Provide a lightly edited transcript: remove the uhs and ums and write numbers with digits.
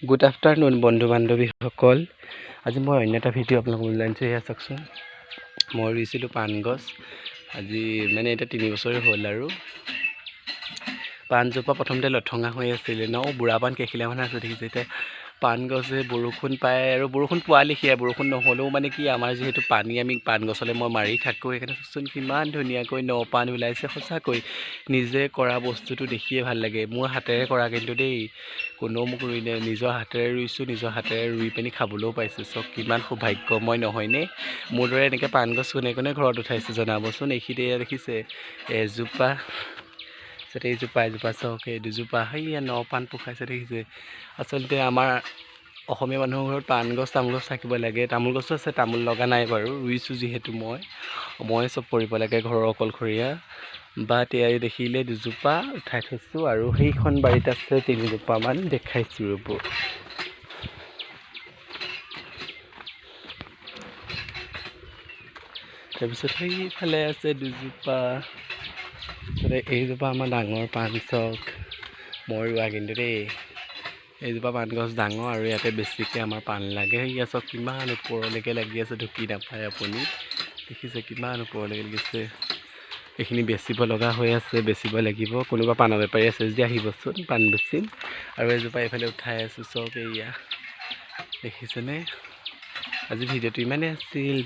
Good afternoon বন্ধু বান্ধৱীসকল। আজি মই অন্য এটা ভিডিঅ' আপোনালোকক লৈ আনিছোঁ। এয়া চাওকচোন, মই ৰুইছিলোঁ পাণ গছ। আজি মানে এতিয়া 3 বছৰে হ'ল আৰু পাণজোপা প্ৰথমতে লঠঙা হৈ আছিলে বুঢ়া পাণ কেখিলামান আছে দেখিছে। এতিয়া পাণ গছে বৰষুণ পায় আৰু বৰষুণ পোৱা লিখিয়া, বৰষুণ নহ'লেও মানে কি আমাৰ যিহেতু পানী আমি পাণ গছলৈ মই মাৰি থাকোঁ, সেইকাৰণে চাওকচোন কিমান ধুনীয়াকৈ পাণ ওলাইছে। সঁচাকৈ নিজে কৰা বস্তুটো দেখিয়ে ভাল লাগে। মোৰ হাতেৰে কৰা কিন্তু দেই, কোনেও মোক ৰুই দিয়ে, নিজৰ হাতেৰে ৰুইছোঁ, নিজৰ হাতেৰে ৰুই পিনি খাবলৈও পাইছোঁ। চব কিমান সৌভাগ্যময় নহয়নে? মোৰ দৰে এনেকৈ পাণ গছ কোনে কোনে ঘৰত উঠাইছে জনাবচোন। এইখিনিতে দেখিছে এজোপা, এজোপা চাওক, এই দুজোপা, সেইয়া পাণ পোখাইছে দেখিছে। আচলতে আমাৰ অসমীয়া মানুহৰ ঘৰত পাণ গছ তামোল গছ থাকিব লাগে। তামোল গছো আছে, তামোল লগা নাই বাৰু, ৰুইছোঁ যিহেতু মই চব কৰিব লাগে ঘৰৰ অকলশৰীয়া। বাট এয়া দেখিলে দুজোপা উঠাই থৈছোঁ আৰু সেইখন বাৰীত আছে 3 জোপামান দেখাইছোঁ ৰ'ব। তাৰপিছত সেইফালে আছে 2 জোপা। এইজোপা আমাৰ ডাঙৰ পাণ চক, মই ৰোৱা কিন্তু দেই। এইজোপা পাণ গছ ডাঙৰ আৰু ইয়াতে বেছিকৈ আমাৰ পাণ লাগে। সেয়া চব কিমান ওপৰলৈকে লাগি আছে, ঢুকি নাপায় আপুনি। দেখিছে কিমান ওপৰলৈকে লাগিছে। এইখিনি বেচিব লগা হৈ আছে, বেচিব লাগিব। কোনোবা পাণৰ বেপাৰী আছে যদি আহিবচোন, পাণ বেচিম। আৰু এজোপা এইফালে উঠাই আছোঁ চক, এয়া দেখিছেনে? আজি ভিডিঅ'টো ইমানেই আছিল।